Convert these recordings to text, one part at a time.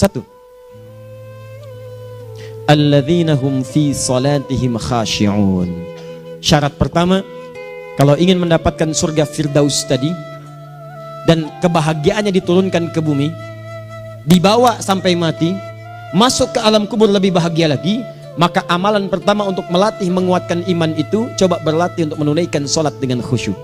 Satu, alladzina hum fi salatihim khashi'un. Syarat pertama, kalau ingin mendapatkan surga Firdaus tadi dan kebahagiaannya diturunkan ke bumi, dibawa sampai mati, masuk ke alam kubur lebih bahagia lagi, maka amalan pertama untuk melatih menguatkan iman itu, coba berlatih untuk menunaikan sholat dengan khusyuk.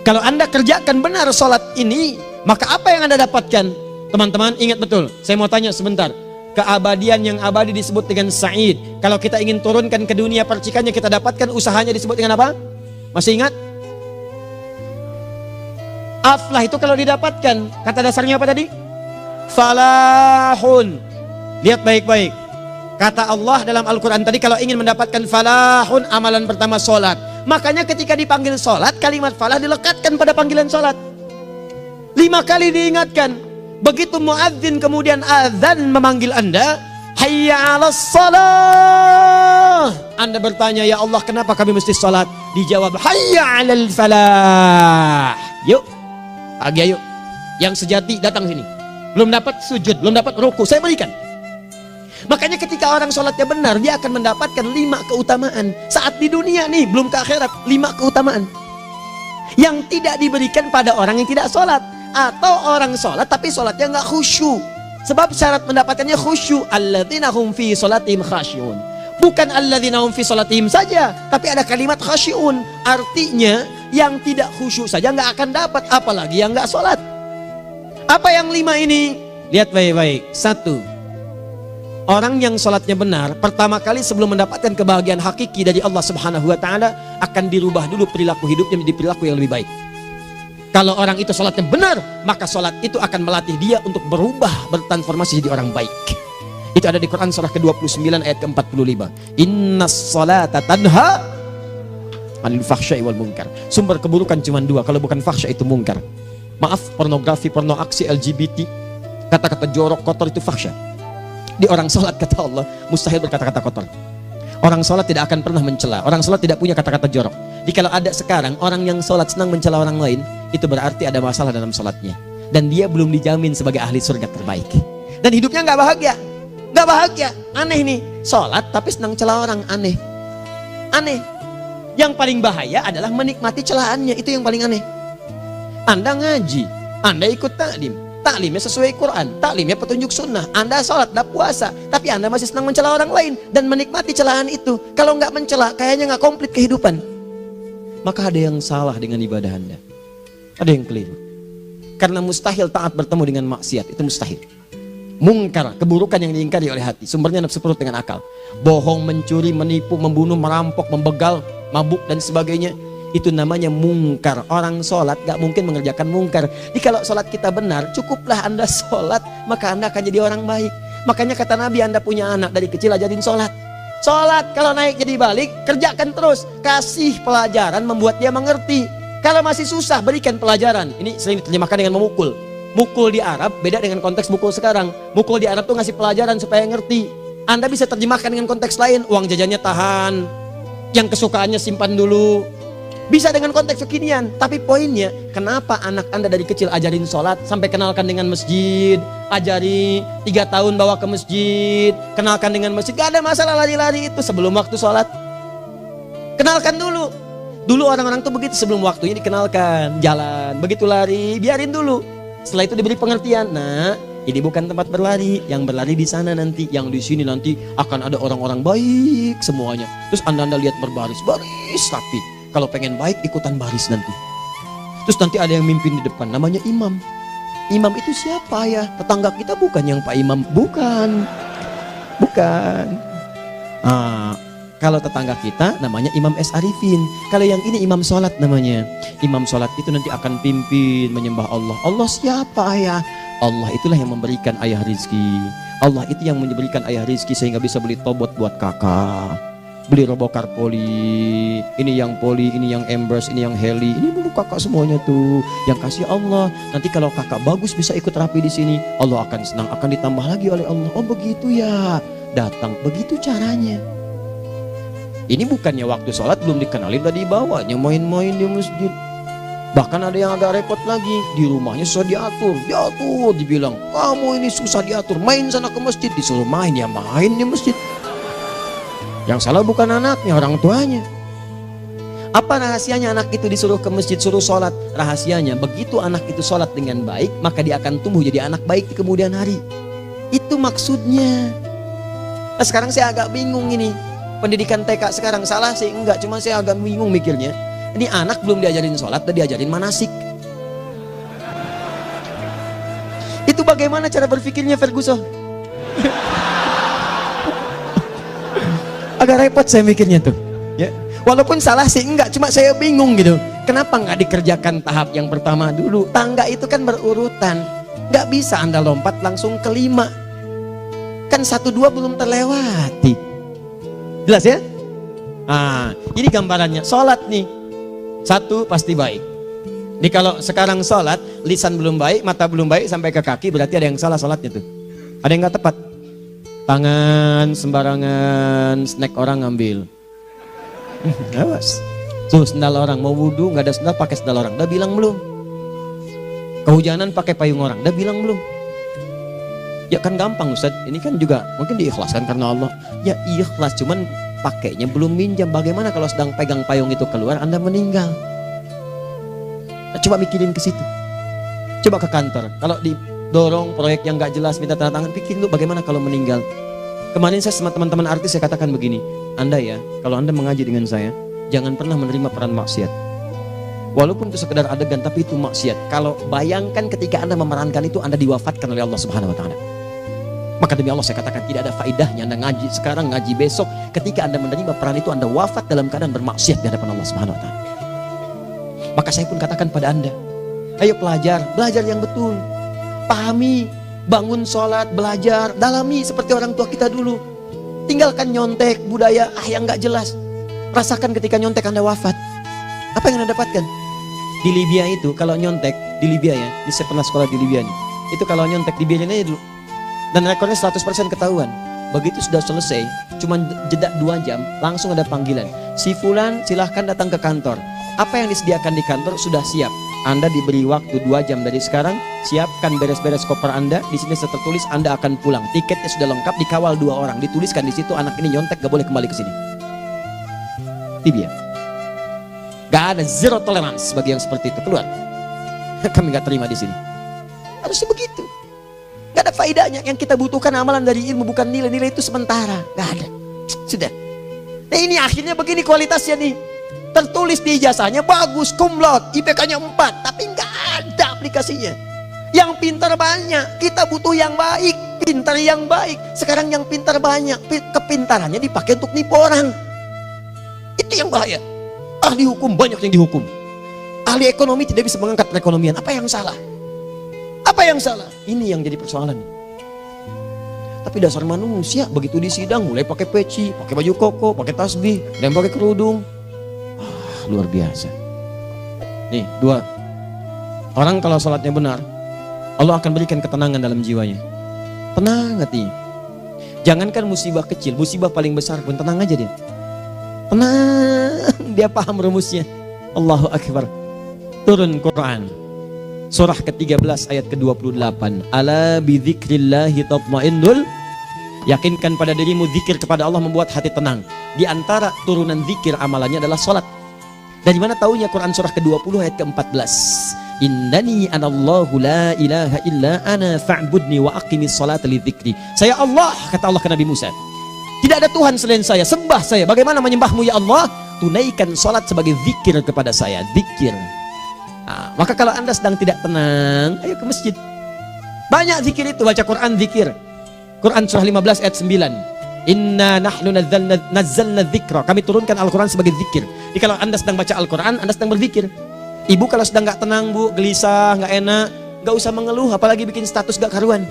Kalau Anda kerjakan benar sholat ini, maka apa yang Anda dapatkan? Teman-teman ingat betul, saya mau tanya sebentar. Keabadian yang abadi disebut dengan sa'id. Kalau kita ingin turunkan ke dunia percikannya kita dapatkan, usahanya disebut dengan apa? Masih ingat? Aflah itu kalau didapatkan, kata dasarnya apa tadi? Falahun. Lihat baik-baik. Kata Allah dalam Al-Quran tadi, kalau ingin mendapatkan falahun, amalan pertama sholat. Makanya ketika dipanggil sholat, kalimat falah dilekatkan pada panggilan sholat. 5 kali diingatkan. Begitu muadzin kemudian azan memanggil Anda, hayya 'alas shalah. Anda bertanya, ya Allah kenapa kami mesti sholat? Dijawab, hayya 'alal falah. Yuk, pagi ayo. Yang sejati datang sini. Belum dapat sujud, belum dapat ruku, saya berikan. Makanya ketika orang sholatnya benar, dia akan mendapatkan 5 keutamaan. Saat di dunia nih, belum ke akhirat, 5 keutamaan yang tidak diberikan pada orang yang tidak sholat. Atau orang sholat tapi sholatnya nggak khusyuk. Sebab syarat mendapatkannya khusyuk. Alladzina hum fi sholatihim khasyi'un. Bukan alladzina hum fi sholatihim saja, tapi ada kalimat khasyi'un. Artinya yang tidak khusyuk saja nggak akan dapat, apalagi yang nggak sholat. Apa yang 5 ini? Lihat baik-baik. 1, orang yang sholatnya benar, pertama kali sebelum mendapatkan kebahagiaan hakiki dari Allah Subhanahu wa Ta'ala, akan dirubah dulu perilaku hidupnya menjadi perilaku yang lebih baik. Kalau orang itu sholatnya benar, maka sholat itu akan melatih dia untuk berubah, bertransformasi jadi orang baik. Itu ada di Quran surah ke-29 ayat ke-45. Innas sholata tanha 'anil fahsya'i wal munkar. Sumber keburukan cuma 2, kalau bukan fahsya itu munkar. Maaf, pornografi, porno aksi, LGBT, kata-kata jorok, kotor itu fahsya. Di orang sholat kata Allah, mustahil berkata-kata kotor. Orang sholat tidak akan pernah mencela. Orang sholat tidak punya kata-kata jorok. Jadi kalau ada sekarang orang yang sholat senang mencela orang lain, itu berarti ada masalah dalam sholatnya. Dan dia belum dijamin sebagai ahli surga terbaik. Dan hidupnya nggak bahagia. Nggak bahagia. Aneh nih. Sholat tapi senang celah orang. Aneh. Aneh. Yang paling bahaya adalah menikmati celahannya. Itu yang paling aneh. Anda ngaji. Anda ikut taklim. Taklimnya sesuai Quran. Taklimnya petunjuk sunnah. Anda sholat, Anda puasa. Tapi Anda masih senang mencela orang lain. Dan menikmati celahan itu. Kalau nggak mencela, kayaknya nggak komplit kehidupan. Maka ada yang salah dengan ibadah Anda. Ada yang keliru. Karena mustahil taat bertemu dengan maksiat. Itu mustahil. Mungkar, keburukan yang diingkari oleh hati. Sumbernya nafsu perut dengan akal. Bohong, mencuri, menipu, membunuh, merampok, membegal, mabuk dan sebagainya. Itu namanya mungkar. Orang sholat gak mungkin mengerjakan mungkar. Jadi kalau sholat kita benar, cukuplah Anda sholat, maka Anda akan jadi orang baik. Makanya kata Nabi, Anda punya anak dari kecil ajarin sholat. Sholat kalau naik jadi balik, kerjakan terus. Kasih pelajaran membuat dia mengerti. Kalau masih susah, berikan pelajaran. Ini sering diterjemahkan dengan memukul. Mukul di Arab beda dengan konteks mukul sekarang. Mukul di Arab tuh ngasih pelajaran supaya ngerti. Anda bisa terjemahkan dengan konteks lain. Uang jajannya tahan, yang kesukaannya simpan dulu. Bisa dengan konteks kekinian. Tapi poinnya, kenapa anak Anda dari kecil ajarin sholat, sampai kenalkan dengan masjid, ajari 3 tahun bawa ke masjid, kenalkan dengan masjid. Gak ada masalah lari-lari itu sebelum waktu sholat. Kenalkan dulu. Dulu orang-orang tuh begitu, sebelum waktunya dikenalkan, jalan, begitu lari, biarin dulu. Setelah itu diberi pengertian. Nah, ini bukan tempat berlari, yang berlari di sana nanti, yang di sini nanti akan ada orang-orang baik semuanya. Terus Anda lihat berbaris, baris rapi. Kalau pengen baik, ikutan baris nanti. Terus nanti ada yang mimpin di depan, namanya imam. Imam itu siapa ya? Tetangga kita bukan yang Pak Imam, bukan. Bukan. Kalau tetangga kita namanya Imam S. Arifin. Kalau yang ini imam sholat namanya. Imam sholat itu nanti akan pimpin menyembah Allah. Allah siapa ya? Allah itulah yang memberikan ayah rizki. Allah itu yang memberikan ayah rizki sehingga bisa beli tobot buat kakak. Beli robokar poli. Ini yang poli, ini yang embers, ini yang heli. Ini dulu kakak semuanya tuh. Yang kasih Allah. Nanti kalau kakak bagus bisa ikut rapi di sini. Allah akan senang, akan ditambah lagi oleh Allah. Oh begitu ya. Datang, begitu caranya. Ini bukannya waktu sholat belum dikenalin tadi bawanya main-main di masjid. Bahkan ada yang agak repot lagi, di rumahnya susah diatur, dibilang, kamu ini susah diatur, main sana ke masjid, disuruh main, ya main di masjid. Yang salah bukan anaknya, orang tuanya. Apa rahasianya anak itu disuruh ke masjid, suruh sholat? Rahasianya, begitu anak itu sholat dengan baik, maka dia akan tumbuh jadi anak baik di kemudian hari. Itu maksudnya. Nah, sekarang saya agak bingung ini, pendidikan TK sekarang salah sih? Enggak, cuma saya agak bingung mikirnya. Ini anak belum diajarin sholat, udah diajarin manasik. Itu bagaimana cara berpikirnya Ferguson? Agak repot saya mikirnya tuh. Ya, walaupun salah sih enggak, cuma saya bingung gitu. Kenapa nggak dikerjakan tahap yang pertama dulu? Tangga itu kan berurutan, nggak bisa Anda lompat langsung ke 5. Kan 1, 2 belum terlewati. Jelas ya? Ah, ini gambarannya. Sholat nih. 1 pasti baik. Jadi kalau sekarang sholat, lisan belum baik, mata belum baik sampai ke kaki, berarti ada yang salah sholatnya tuh. Ada yang nggak tepat. Tangan sembarangan, snack orang ngambil. Awas. Tuh sendal orang, mau wudhu nggak ada sendal, pakai sendal orang. Udah bilang belum? Kehujanan pakai payung orang. Udah bilang belum? Ya kan gampang Ustaz. Ini kan juga mungkin diikhlaskan karena Allah. Ya ikhlas, cuman pakainya belum minjam. Bagaimana kalau sedang pegang payung itu keluar, Anda meninggal? Nah, coba mikirin ke situ. Coba ke kantor. Kalau didorong proyek yang nggak jelas, minta tanda tangan, pikir lu bagaimana kalau meninggal. Kemarin saya sama teman-teman artis saya katakan begini, Anda ya, kalau Anda mengaji dengan saya, jangan pernah menerima peran maksiat. Walaupun itu sekedar adegan, tapi itu maksiat. Kalau bayangkan ketika Anda memerankan itu, Anda diwafatkan oleh Allah Subhanahu Wa Taala. Maka demi Allah saya katakan tidak ada faedahnya Anda ngaji sekarang, ngaji besok. Ketika Anda menerima peran itu, Anda wafat dalam keadaan bermaksiat di hadapan Allah Subhanahu Wa Taala. Maka saya pun katakan pada Anda, ayo belajar yang betul, pahami, bangun sholat, belajar, dalami seperti orang tua kita dulu. Tinggalkan nyontek, budaya yang nggak jelas. Rasakan ketika nyontek Anda wafat, apa yang Anda dapatkan? Di Libya itu kalau nyontek, di Libya ya, saya pernah sekolah di Libya nih, itu kalau nyontek dibiarin aja dulu. Dan rekornya 100% ketahuan. Begitu sudah selesai, cuma jeda 2 jam, langsung ada panggilan. Si Fulan silahkan datang ke kantor. Apa yang disediakan di kantor sudah siap. Anda diberi waktu 2 jam dari sekarang, siapkan beres-beres koper Anda. Di sini tertulis Anda akan pulang. Tiketnya sudah lengkap, dikawal 2 orang. Dituliskan di situ anak ini nyontek, gak boleh kembali ke sini. Libya. Gak ada, zero tolerance bagi yang seperti itu. Keluar. Kami gak terima di sini. Harusnya begitu. Gak ada faedahnya. Yang kita butuhkan amalan dari ilmu, bukan nilai-nilai itu sementara. Gak ada. Sudah. Nah ini akhirnya begini kualitasnya nih. Tertulis di ijazahnya bagus, cum laude, IPK-nya 4, tapi gak ada aplikasinya. Yang pintar banyak. Kita butuh yang baik, pintar yang baik. Sekarang yang pintar banyak, kepintarannya dipakai untuk nipu orang. Itu yang bahaya. Ahli hukum banyak yang dihukum. Ahli ekonomi tidak bisa mengangkat perekonomian. Apa yang salah? Apa yang salah? Ini yang jadi persoalan. Tapi dasar manusia begitu di sidang mulai pakai peci, pakai baju koko, pakai tasbih, dan pakai kerudung. Luar biasa. Nih 2. Orang kalau sholatnya benar, Allah akan berikan ketenangan dalam jiwanya. Tenang hati. Jangankan musibah kecil, musibah paling besar pun tenang aja dia. Tenang, dia paham rumusnya. Allahu Akbar. Turun Quran surah ke-13 ayat ke-28. Ala bidzikrillahi tatmainnul. Yakinkan pada dirimu zikir kepada Allah membuat hati tenang. Di antara turunan zikir amalannya adalah salat. Dari mana taunya Quran surah ke-20 ayat ke-14. Innani anallahu la ilaha illa ana fa'budni wa aqimis salata lidzikri. Saya Allah, kata Allah ke Nabi Musa. Tidak ada Tuhan selain saya, sembah saya. Bagaimana menyembahmu ya Allah? Tunaikan salat sebagai zikir kepada saya. Zikir. Nah, maka kalau Anda sedang tidak tenang, ayo ke masjid. Banyak zikir itu, baca Quran zikir. Quran surah 15 ayat 9. Inna nahnu nazzalna dzikra. Kami turunkan Al-Quran sebagai zikir. Jadi kalau Anda sedang baca Al-Quran, Anda sedang berzikir. Ibu kalau sedang gak tenang, Bu, gelisah, gak enak, gak usah mengeluh, apalagi bikin status gak karuan.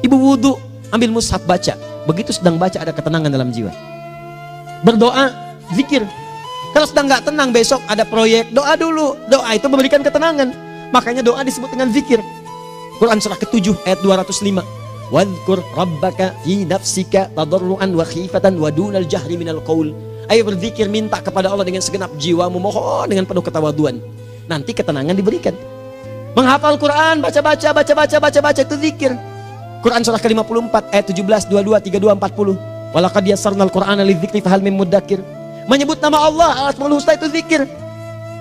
Ibu wudhu, ambil mushaf baca. Begitu sedang baca ada ketenangan dalam jiwa. Berdoa, zikir. Kalau sedang gak tenang besok ada proyek, doa dulu. Doa itu memberikan ketenangan. Makanya doa disebut dengan zikir. Quran surah ke-7 ayat 205. Wadhkur rabbaka fi nafsika tadarruan wa khifatan wa dunal jahri minal qaul. Ayo berzikir, minta kepada Allah dengan segenap jiwamu, mohon dengan penuh ketawaduan. nanti ketenangan diberikan. Menghafal Quran, baca itu zikir. Quran surah ke-54 ayat 17, 22, 32, 40. Walaqad yassarnal Qur'ana lidzikri fahal mim mudzakir. Menyebut nama Allah, Al-Asmaul Husna itu zikir.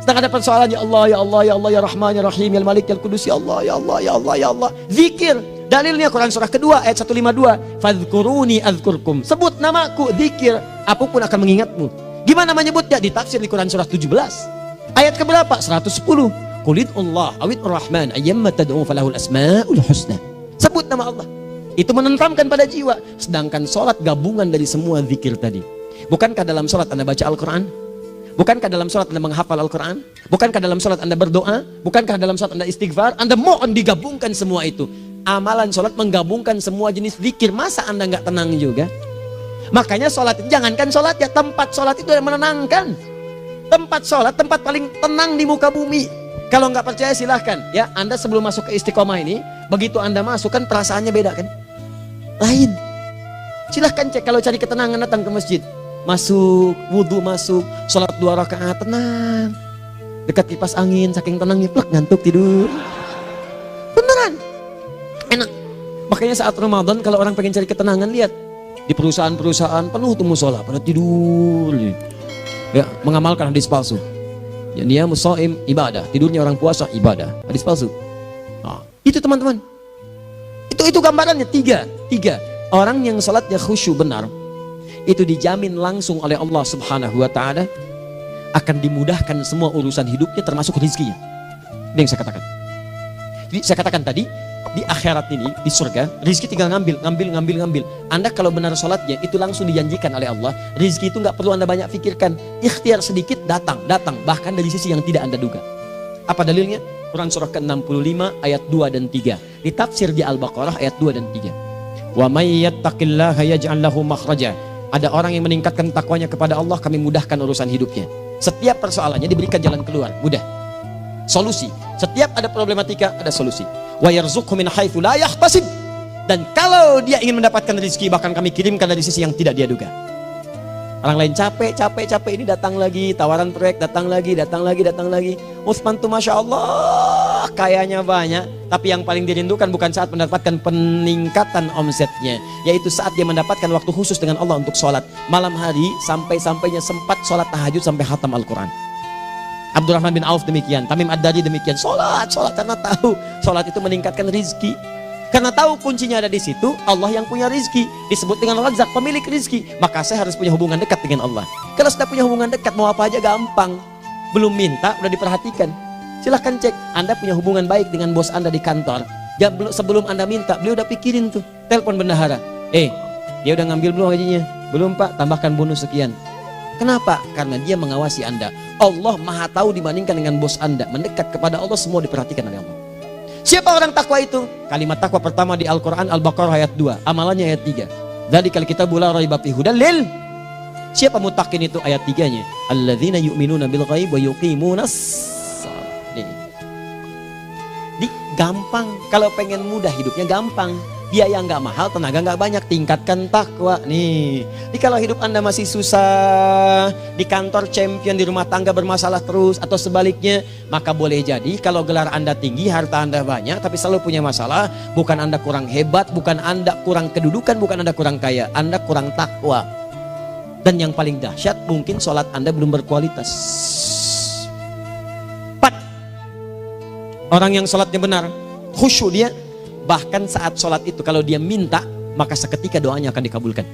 Sedang ada persoalan, ya Allah, ya Allah, ya Allah, ya Rahman, ya Rahim, ya Malik, ya Qudus, ya Allah, ya Allah, ya Allah, ya Allah. Zikir. Dalilnya Quran surah kedua ayat 152. Fadhkuruni adzkurkum. Sebut namaku, zikir. Apapun akan mengingatmu. Gimana menyebutnya? Ditafsir di Quran surah 17. Ayat keberapa? 110. Qulidullah awid rahman ayyamma tad'u falahul asmaul husna. Sebut nama Allah. Itu menenteramkan pada jiwa. Sedangkan sholat gabungan dari semua zikir tadi. Bukankah dalam sholat Anda baca Al-Quran? Bukankah dalam sholat Anda menghafal Al-Quran? Bukankah dalam sholat Anda berdoa? Bukankah dalam sholat Anda istighfar? Anda mohon digabungkan semua itu. Amalan sholat menggabungkan semua jenis zikir. Masa Anda nggak tenang juga? Makanya sholat, jangankan sholat ya, tempat sholat itu yang menenangkan. Tempat sholat, tempat paling tenang di muka bumi. Kalau nggak percaya silahkan ya, Anda sebelum masuk ke Istiqomah ini, begitu Anda masuk kan perasaannya beda kan? Lain. Silahkan cek, kalau cari ketenangan datang ke masjid. Masuk, wudhu masuk, sholat 2 rakaat tenang. Dekat kipas angin, saking tenangnya plek ngantuk tidur. Beneran. Enak. Makanya saat Ramadan kalau orang pengen cari ketenangan, lihat di perusahaan-perusahaan penuh tuh musola pada tidur. Ya, mengamalkan hadis palsu. Ya, dia musoim ibadah, tidurnya orang puasa ibadah, hadis palsu. Nah, itu teman-teman. Itu gambarannya tiga. Orang yang salatnya khusyuk benar, itu dijamin langsung oleh Allah Subhanahu wa taala akan dimudahkan semua urusan hidupnya termasuk rezekinya. Ini yang saya katakan. Jadi saya katakan tadi, di akhirat ini, di surga, rezeki tinggal ngambil. Anda kalau benar salatnya, itu langsung dijanjikan oleh Allah. Rezeki itu nggak perlu Anda banyak pikirkan. Ikhtiar sedikit datang, bahkan dari sisi yang tidak Anda duga. Apa dalilnya? Quran surah ke-65 ayat 2 dan 3. Ditafsir di Al-Baqarah ayat 2 dan 3. Wa may yattaqillaha yaj'al lahu makhraja. Ada orang yang meningkatkan takwanya kepada Allah, kami mudahkan urusan hidupnya. Setiap persoalannya diberikan jalan keluar, mudah. Solusi. Setiap ada problematika, ada solusi. Wa yarzuqhu min haitsu la yahtasib. Dan kalau dia ingin mendapatkan rezeki, bahkan kami kirimkan dari sisi yang tidak dia duga. Orang lain capek ini datang lagi, tawaran proyek datang lagi. Utsman tuh Masya Allah kayanya banyak, tapi yang paling dirindukan bukan saat mendapatkan peningkatan omsetnya, yaitu saat dia mendapatkan waktu khusus dengan Allah untuk sholat malam hari, sampai-sampainya sempat sholat tahajud sampai khatam Al-Quran. Abdurrahman bin Auf demikian, Tamim Ad-Dari demikian, sholat karena tahu sholat itu meningkatkan rizki. Karena tahu kuncinya ada di situ, Allah yang punya rizki, disebut dengan Razzaq, pemilik rizki. Maka saya harus punya hubungan dekat dengan Allah. Kalau sudah punya hubungan dekat, mau apa aja gampang. Belum minta, udah diperhatikan. Silahkan cek, Anda punya hubungan baik dengan bos Anda di kantor. Ya, sebelum Anda minta, beliau udah pikirin tuh, telepon bendahara. Dia udah ngambil belum gajinya? Belum Pak, tambahkan bonus sekian. Kenapa? Karena dia mengawasi Anda. Allah maha tahu dibandingkan dengan bos Anda. Mendekat kepada Allah, semua diperhatikan oleh Allah. Siapa orang takwa itu? Kalimat takwa pertama di Al-Quran Al-Baqarah ayat 2, amalannya ayat 3. Dzalikal kitabu la raiba fihi hudal lil. Siapa mutakin itu? Ayat 3-nya. Alladzina yu'minuna bil ghaib wa yuqimunas shalah. Gampang. Kalau pengen mudah hidupnya gampang. Biaya nggak mahal, tenaga nggak banyak, tingkatkan takwa nih. Jadi kalau hidup Anda masih susah, di kantor champion, di rumah tangga bermasalah terus, atau sebaliknya, maka boleh jadi kalau gelar Anda tinggi, harta Anda banyak, tapi selalu punya masalah, bukan Anda kurang hebat, bukan Anda kurang kedudukan, bukan Anda kurang kaya, Anda kurang takwa. Dan yang paling dahsyat, mungkin sholat Anda belum berkualitas. 4. Orang yang sholatnya benar, khusyuk dia, bahkan saat sholat itu kalau dia minta, maka seketika doanya akan dikabulkan.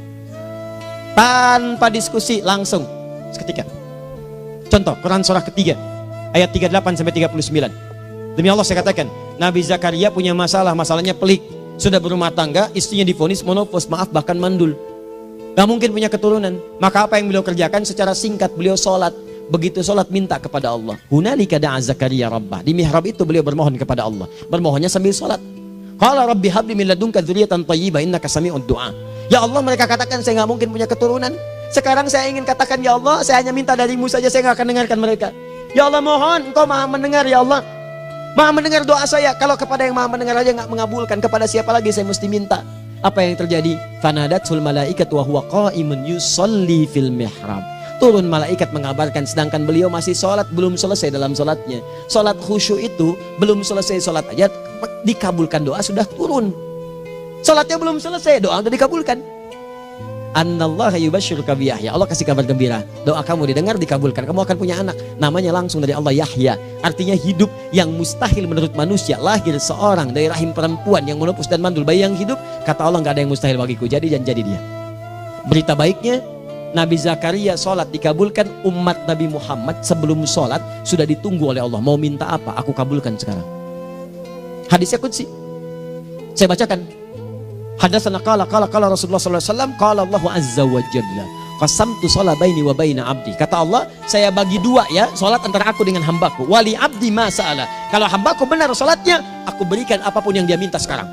Tanpa diskusi, langsung seketika. Contoh, Quran surah ketiga ayat 38-39. Demi Allah saya katakan, Nabi Zakaria punya masalahnya pelik. Sudah berumah tangga, istrinya divonis monopos, maaf bahkan mandul. Gak mungkin punya keturunan. Maka apa yang beliau kerjakan? Secara singkat beliau sholat. Begitu sholat minta kepada Allah. Hunalika da'a Zakaria rabbah. Di mihrab itu beliau bermohon kepada Allah. Bermohonnya sambil sholat. Qala rabbi habli min ladunka dzurriyyatan thayyibah innaka sami'ud du'a. Ya Allah, mereka katakan saya nggak mungkin punya keturunan. Sekarang saya ingin katakan, ya Allah, saya hanya minta darimu saja, saya nggak akan dengarkan mereka. Ya Allah, mohon Engkau maha mendengar, ya Allah. Maha mendengar doa saya. Kalau kepada yang maha mendengar aja nggak mengabulkan, kepada siapa lagi saya mesti minta? Apa yang terjadi? Fanadatul malaikatu wa huwa qa'imun yusalli fil mihrab. turun malaikat mengabarkan, sedangkan beliau masih sholat, belum selesai dalam sholatnya. Sholat khusyuk itu belum selesai sholat aja dikabulkan, doa sudah turun. Sholatnya belum selesai, doa sudah dikabulkan. Annallaha yubashshiruka bi Yahya. Allah kasih kabar gembira, doa kamu didengar, dikabulkan, kamu akan punya anak, namanya langsung dari Allah Yahya, artinya hidup yang mustahil menurut manusia. Lahir seorang dari rahim perempuan yang menepus dan mandul, bayi yang hidup, kata Allah nggak ada yang mustahil bagiku, jadi dan jadi dia. Berita baiknya, Nabi Zakaria sholat dikabulkan. Umat Nabi Muhammad sebelum sholat sudah ditunggu oleh Allah, mau minta apa, aku kabulkan sekarang. Hadisnya qudsi, saya bacakan. Hadatsana qala Rasulullah sallallahu alaihi wasallam, qala Allahu azza wa jalla, qasamtu shalah baini wa baina abdi. Kata Allah, saya bagi dua ya salat antara aku dengan hambaku. Wali abdi ma sa'ala. Kalau hambaku benar salatnya, aku berikan apapun yang dia minta sekarang.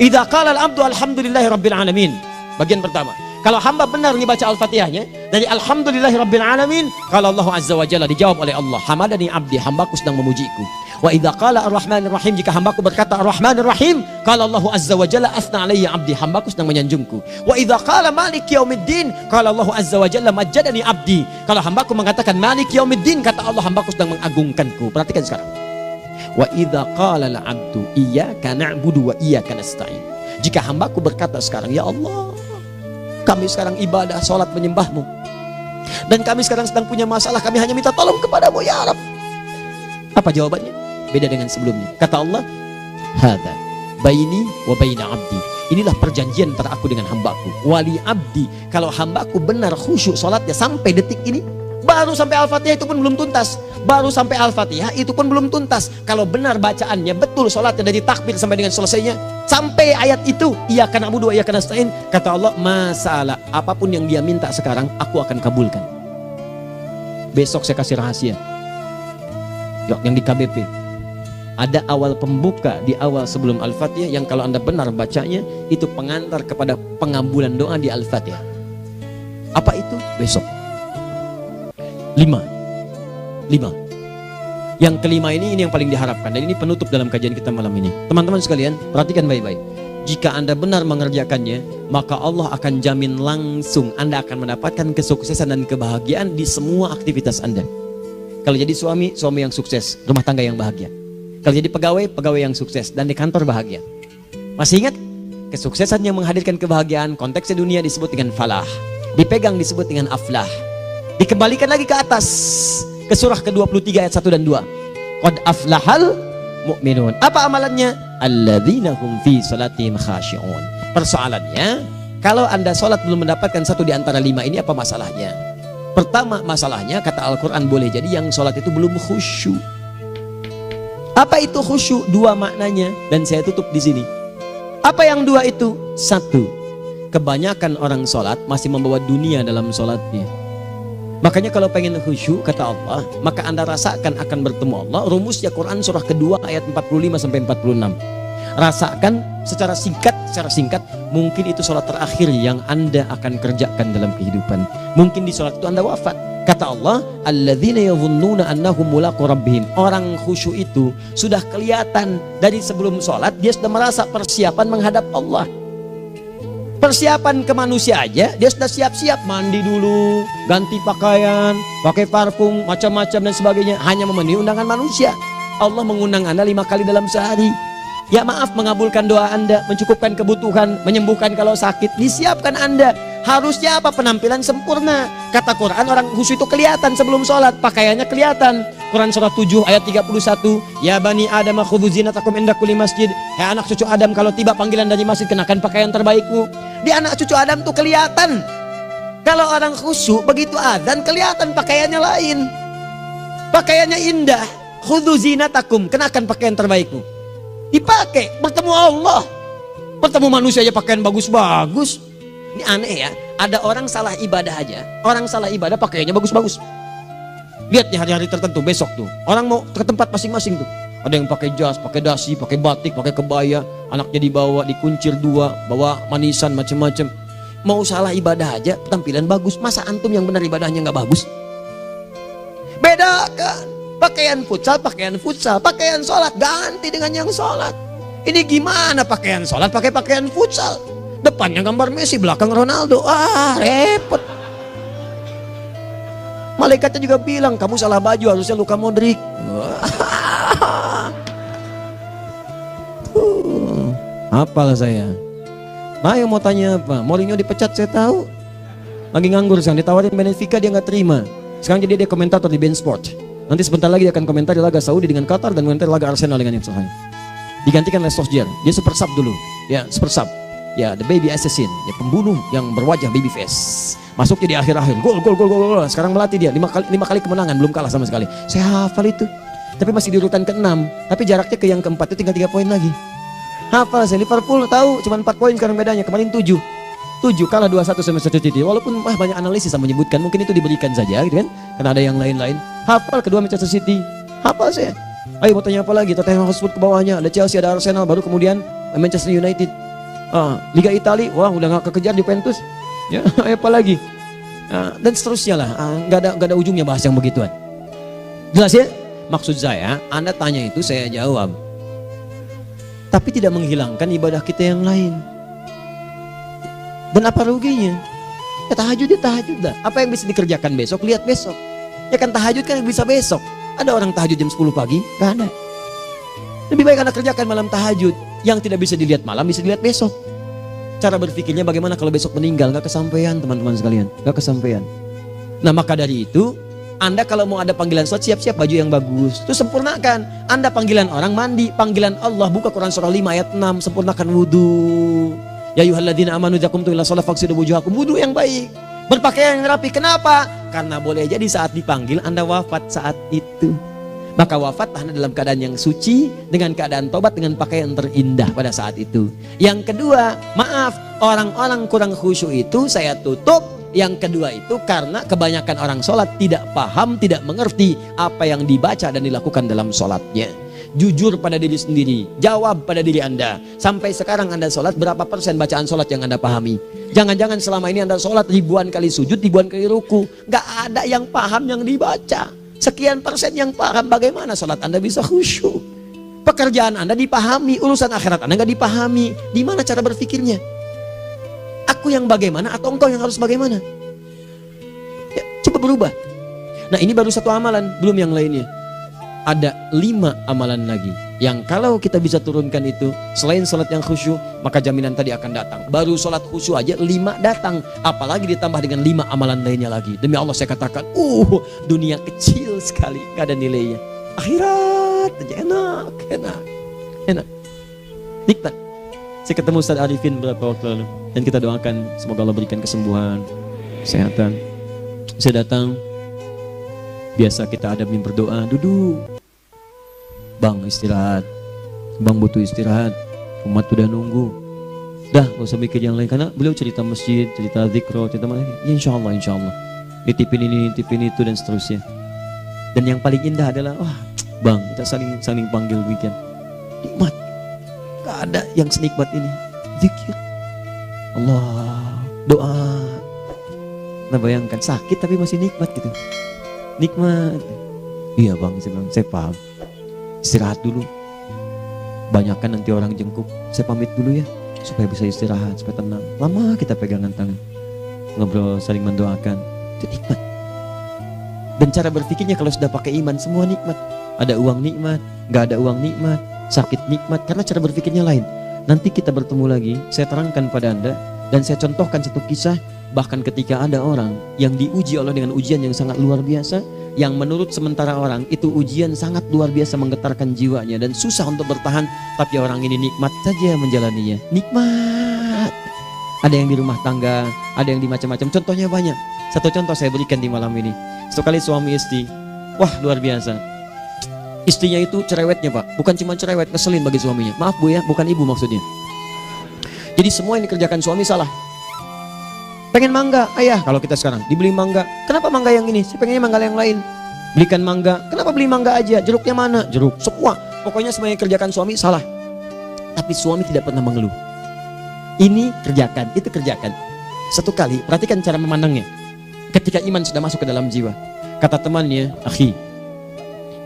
Idza qala al-abdu alhamdulillahi rabbil alamin. Bagian pertama, kalau hamba benar nih baca Al-Fatihahnya dari alhamdulillahi rabbil alamin, kalau Allah azza wa jalla dijawab oleh Allah, hamadani abdi, hambaku sedang memujiku. Wa idza qala ar-rahmanir rahim, jika hambaku berkata ar-rahmanir rahim, qala Allah azza wa jalla athna alayya abdi, hambaku sedang menyanjungku. Wa idza qala malik yaumiddin, qala Allah azza wa jalla majjadani abdi, kalau hambaku mengatakan malik yaumiddin, kata Allah hambaku sedang mengagungkanku. Perhatikan sekarang. Wa idza qala al-abdu iyyaka na'budu wa iyyaka nasta'in, jika hambaku berkata sekarang, ya Allah, kami sekarang ibadah, sholat menyembahmu, dan kami sekarang sedang punya masalah, kami hanya minta tolong kepadamu ya Rabb. Apa jawabannya? Beda dengan sebelumnya. Kata Allah, hadza baini wa baina abdi, inilah perjanjian antara aku dengan hambaku. Wali abdi, kalau hambaku benar khusyuk sholatnya sampai detik ini, baru sampai Al-Fatihah itu pun belum tuntas, baru sampai Al-Fatihah itu pun belum tuntas. Kalau benar bacaannya betul, sholatnya dari takbir sampai dengan selesainya, sampai ayat itu, iyyaka na'budu wa iyyaka nasta'in, kata Allah, masalah apapun yang dia minta sekarang, aku akan kabulkan. Besok saya kasih rahasia yang di KBP. Ada awal pembuka di awal sebelum Al-Fatihah yang kalau Anda benar bacanya, itu pengantar kepada pengabulan doa di Al-Fatihah. Apa itu? Besok. 5. Yang kelima ini yang paling diharapkan, dan ini penutup dalam kajian kita malam ini. Teman-teman sekalian, perhatikan baik-baik. Jika Anda benar mengerjakannya, maka Allah akan jamin langsung Anda akan mendapatkan kesuksesan dan kebahagiaan di semua aktivitas Anda. Kalau jadi suami yang sukses, rumah tangga yang bahagia. Kalau jadi pegawai yang sukses, dan di kantor bahagia. Masih ingat? Kesuksesan yang menghadirkan kebahagiaan, konteksnya dunia disebut dengan falah, dipegang disebut dengan aflah. Dikembalikan lagi ke atas, ke surah ke-23 ayat 1 dan 2. Qad aflahal mu'minun. Apa amalannya? Alladzina hum fi salatihim khashi'un. Persoalannya, kalau Anda sholat belum mendapatkan satu di antara 5 ini, apa masalahnya? Pertama masalahnya, kata Al-Quran, boleh jadi yang sholat itu belum khusyuk. Apa itu khusyuk? 2 maknanya, dan saya tutup di sini. Apa yang 2 itu? 1, kebanyakan orang sholat masih membawa dunia dalam sholatnya. Makanya kalau pengen khusyuk, kata Allah, maka Anda rasakan akan bertemu Allah. Rumusnya Quran surah kedua ayat 45 sampai 46. Rasakan secara singkat, mungkin itu sholat terakhir yang Anda akan kerjakan dalam kehidupan. Mungkin di sholat itu Anda wafat. Kata Allah, alladzina yadhunnuna annahum mulaqu rabbihim. Orang khusyuk itu sudah kelihatan dari sebelum sholat, dia sudah merasa persiapan menghadap Allah. Persiapan ke manusia aja, dia sudah siap-siap, mandi dulu, ganti pakaian, pakai parfum, macam-macam dan sebagainya, hanya memenuhi undangan manusia. Allah mengundang Anda 5 kali dalam sehari. Ya maaf, mengabulkan doa Anda, mencukupkan kebutuhan, menyembuhkan kalau sakit, disiapkan Anda. Harusnya apa? Penampilan sempurna. Kata Quran, orang khusyuk itu kelihatan sebelum sholat, pakaiannya kelihatan. Quran surah 7 ayat 31, ya bani Adam khudhu zinatakum inda kulli masjid. Hai anak cucu Adam, kalau tiba panggilan dari masjid, kenakan pakaian terbaikmu. Di anak cucu Adam tuh kelihatan. Kalau orang khusyuk, begitu adzan kelihatan pakaiannya lain, pakaiannya indah. Khudhu zinatakum, kenakan pakaian terbaikmu. Dipakai, bertemu Allah, bertemu manusia aja pakaian bagus-bagus. Ini aneh ya, ada orang salah ibadah aja, orang salah ibadah pakaiannya bagus-bagus. Lihat nih hari-hari tertentu, besok tuh orang mau ke tempat masing-masing tuh, ada yang pakai jas, pakai dasi, pakai batik, pakai kebaya, anaknya dibawa, dikuncir 2, bawa manisan macam-macam. Mau salah ibadah aja tampilan bagus. Masa antum yang benar ibadahnya nggak bagus? Bedakan pakaian futsal, pakaian sholat ganti dengan yang sholat. Ini gimana pakaian sholat pakai pakaian futsal? Depannya gambar Messi, belakang Ronaldo. Repot. Malaikatnya juga bilang, kamu salah baju, harusnya Luka Modric. Apalah saya. Ayo mau tanya apa? Mourinho dipecat saya tahu. Lagi nganggur sekarang, ditawarin Benfica dia nggak terima. Sekarang jadi dia komentator di beIN Sport. Nanti sebentar lagi dia akan komentari laga Saudi dengan Qatar dan komentari laga Arsenal dengan Ipswich. Digantikan oleh Solskjaer. Dia super sub dulu. Ya, super sub. Ya, the baby assassin, ya pembunuh yang berwajah baby face. Masuknya di akhir-akhir, gol. Sekarang melatih dia 5 kali kemenangan, belum kalah sama sekali. Saya hafal itu. Tapi masih di urutan ke-6, tapi jaraknya ke yang ke-4 itu tinggal 3 poin lagi. Hafal saya, Liverpool tahu cuma 4 poin sekarang bedanya, kemarin 7 kalah 2-1 sama Manchester City. Walaupun banyak analisis yang menyebutkan mungkin itu diberikan saja gitu kan, karena ada yang lain-lain. Hafal kedua Manchester City, hafal saya. Ayo mau tanya apa lagi? Tottenham Hotspur ke bawahnya, ada Chelsea, ada Arsenal, baru kemudian Manchester United. Liga Italia, wah udah gak kekejar Juventus. Ya, apa lagi? Dan seterusnya lah. Gak ada ujungnya bahas yang begituan. Jelas ya? Maksud saya, Anda tanya itu saya jawab. Tapi tidak menghilangkan ibadah kita yang lain. Dan apa ruginya? Ya tahajud dah. Apa yang bisa dikerjakan besok, lihat besok. Ya kan tahajud kan bisa besok. Ada orang tahajud jam 10 pagi? Gak ada. Lebih baik Anda kerjakan malam tahajud. Yang tidak bisa dilihat malam bisa dilihat besok. Cara berpikirnya bagaimana kalau besok meninggal? Gak kesampaian teman-teman sekalian. Gak kesampaian. Nah maka dari itu, Anda kalau mau ada panggilan sholat, siap-siap baju yang bagus. Itu sempurnakan. Anda panggilan orang mandi. Panggilan Allah, buka Quran surah 5 ayat 6. Sempurnakan wudhu. Ya ayyuhalladzina amanu idza qumtum ila shalah faghsilu wujuhakum. Wudhu yang baik. Berpakaian yang rapi. Kenapa? Karena boleh jadi saat dipanggil Anda wafat saat itu. Maka wafat Anda dalam keadaan yang suci, dengan keadaan tobat, dengan pakaian terindah pada saat itu. Yang kedua, maaf, orang-orang kurang khusyuk itu saya tutup. Yang kedua itu karena kebanyakan orang sholat tidak paham, tidak mengerti apa yang dibaca dan dilakukan dalam sholatnya. Jujur pada diri sendiri, jawab pada diri Anda. Sampai sekarang Anda sholat, berapa persen bacaan sholat yang Anda pahami? Jangan-jangan selama ini Anda sholat ribuan kali sujud, ribuan kali ruku. Gak ada yang paham yang dibaca. Sekian persen yang paham, bagaimana sholat Anda bisa khusyuk? Pekerjaan Anda dipahami, urusan akhirat Anda gak dipahami. Di mana cara berpikirnya? Aku yang bagaimana atau engkau yang harus bagaimana? Ya, coba berubah. Nah ini baru satu amalan, belum yang lainnya. Ada 5 amalan lagi yang kalau kita bisa turunkan itu, selain sholat yang khusyuk, maka jaminan tadi akan datang. Baru sholat khusyuk aja 5 datang, apalagi ditambah dengan 5 amalan lainnya lagi. Demi Allah saya katakan, dunia kecil sekali, gak ada nilainya. Akhirat aja enak, nikmat. Saya ketemu Ustaz Arifin beberapa waktu lalu, dan kita doakan semoga Allah berikan kesembuhan, kesehatan. Saya datang, biasa kita ada berdoa, duduk. Bang istirahat, bang butuh istirahat, umat udah nunggu. Dah gak usah mikir yang lain, karena beliau cerita masjid, cerita zikro, cerita mana ya, insya Allah nitipin ini, nitipin itu dan seterusnya. Dan yang paling indah adalah, bang kita saling panggil weekend. Nikmat, gak ada yang senikmat ini. Zikir Allah, doa. Nah bayangkan sakit tapi masih nikmat gitu. Nikmat. Iya bang, saya paham. Istirahat dulu. Banyakkan nanti orang jengkuk. Saya pamit dulu ya, supaya bisa istirahat, supaya tenang. Lama kita pegangan tangan, ngobrol, saling mendoakan. Itu nikmat. Dan cara berpikirnya kalau sudah pakai iman, semua nikmat. Ada uang nikmat, gak ada uang nikmat, sakit nikmat. Karena cara berpikirnya lain. Nanti kita bertemu lagi, saya terangkan pada Anda. Dan saya contohkan satu kisah. Bahkan ketika ada orang yang diuji Allah dengan ujian yang sangat luar biasa, yang menurut sementara orang itu ujian sangat luar biasa menggetarkan jiwanya dan susah untuk bertahan, tapi orang ini nikmat saja menjalaninya. Nikmat. Ada yang di rumah tangga, ada yang di macam-macam. Contohnya banyak. Satu contoh saya berikan di malam ini. Sekali suami istri, wah luar biasa. Istrinya itu cerewetnya Pak, bukan cuma cerewet, ngeselin bagi suaminya. Maaf Bu ya, bukan ibu maksudnya. Jadi semua yang dikerjakan suami salah. Pengen mangga, ayah kalau kita sekarang dibeli mangga. Kenapa mangga yang ini? Saya pengennya mangga yang lain. Belikan mangga. Kenapa beli mangga aja? Jeruknya mana? Jeruk. Semua. Pokoknya semua yang kerjakan suami salah. Tapi suami tidak pernah mengeluh. Ini kerjakan, itu kerjakan. Satu kali, perhatikan cara memandangnya. Ketika iman sudah masuk ke dalam jiwa. Kata temannya, akhi,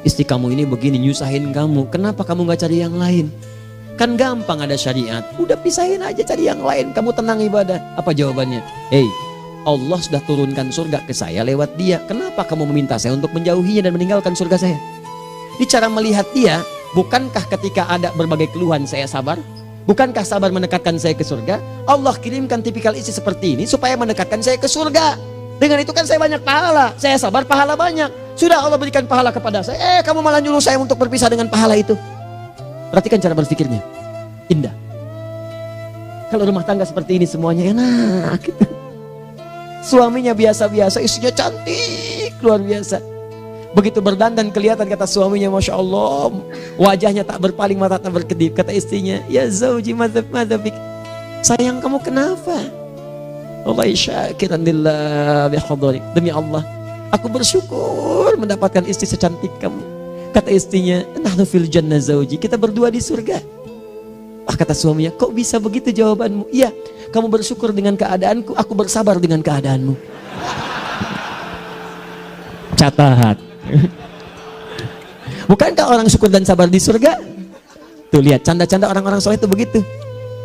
istri kamu ini begini nyusahin kamu. Kenapa kamu gak cari yang lain? Kan gampang ada syariat. Udah pisahin aja cari yang lain. Kamu tenang ibadah. Apa jawabannya? Hey, Allah sudah turunkan surga ke saya lewat dia. Kenapa kamu meminta saya untuk menjauhinya dan meninggalkan surga saya? Ini cara melihat dia. Bukankah ketika ada berbagai keluhan saya sabar? Bukankah sabar mendekatkan saya ke surga? Allah kirimkan tipikal istri seperti ini supaya mendekatkan saya ke surga. Dengan itu kan saya banyak pahala. Saya sabar, pahala banyak. Sudah Allah berikan pahala kepada saya. Kamu malah nyuruh saya untuk berpisah dengan pahala itu. Perhatikan cara berpikirnya. Indah. Kalau rumah tangga seperti ini semuanya enak. Suaminya biasa-biasa, istrinya cantik, luar biasa. Begitu berdandan kelihatan kata suaminya, Masya Allah, wajahnya tak berpaling, mata tak berkedip. Kata istrinya, ya zauji madzabik, sayang kamu kenapa? Wallahi syakiran lillah bihadari, demi Allah aku bersyukur mendapatkan istri secantik kamu. Kata istrinya, nahnu fil jannah zauji, kita berdua di surga. Kata suaminya, kok bisa begitu jawabanmu? Iya, kamu bersyukur dengan keadaanku, aku bersabar dengan keadaanmu. Catat. Bukankah orang syukur dan sabar di surga? Tuh lihat, canda-canda orang-orang soleh itu begitu.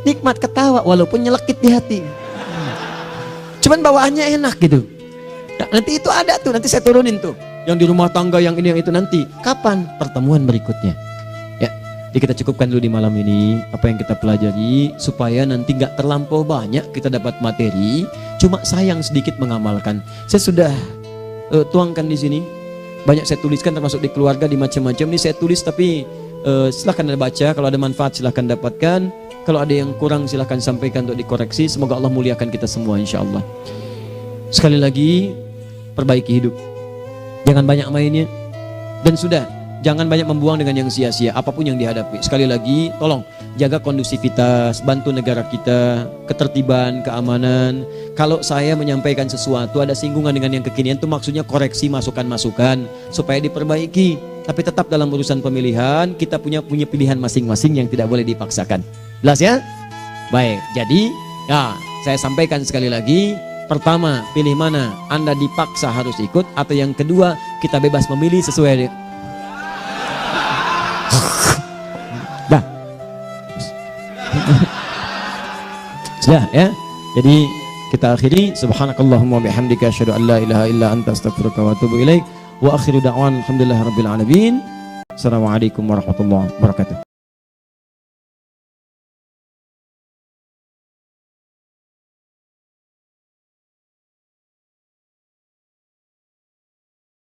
Nikmat ketawa walaupun nyelekit di hati. Cuman bawaannya enak gitu. Nah, nanti itu ada tuh, nanti saya turunin tuh. Yang di rumah tangga, yang ini, yang itu nanti. Kapan? Pertemuan berikutnya. Ya, jadi kita cukupkan dulu di malam ini apa yang kita pelajari supaya nanti nggak terlampau banyak kita dapat materi. Cuma sayang sedikit mengamalkan. Saya sudah tuangkan di sini. Banyak saya tuliskan termasuk di keluarga, di macam-macam. Ini saya tulis tapi silahkan Anda baca. Kalau ada manfaat silahkan dapatkan. Kalau ada yang kurang silahkan sampaikan untuk dikoreksi. Semoga Allah muliakan kita semua insya Allah. Sekali lagi, perbaiki hidup. Jangan banyak mainnya. Dan sudah, jangan banyak membuang dengan yang sia-sia apapun yang dihadapi. Sekali lagi, tolong jaga kondusivitas, bantu negara kita, ketertiban, keamanan. Kalau saya menyampaikan sesuatu ada singgungan dengan yang kekinian, itu maksudnya koreksi masukan-masukan supaya diperbaiki. Tapi tetap dalam urusan pemilihan kita punya pilihan masing-masing yang tidak boleh dipaksakan. Jelas ya? Baik, jadi ya saya sampaikan sekali lagi. Pertama, pilih mana? Anda dipaksa harus ikut, atau yang kedua, kita bebas memilih sesuai dah. Sudah ya. Jadi kita akhiri, subhanakallahumma bihamdika asyhadu an la ilaha illa anta astaghfiruka wa atubu ilaik. Wa akhiru da'wan alhamdulillahirabbil alamin. Assalamualaikum warahmatullahi wabarakatuh.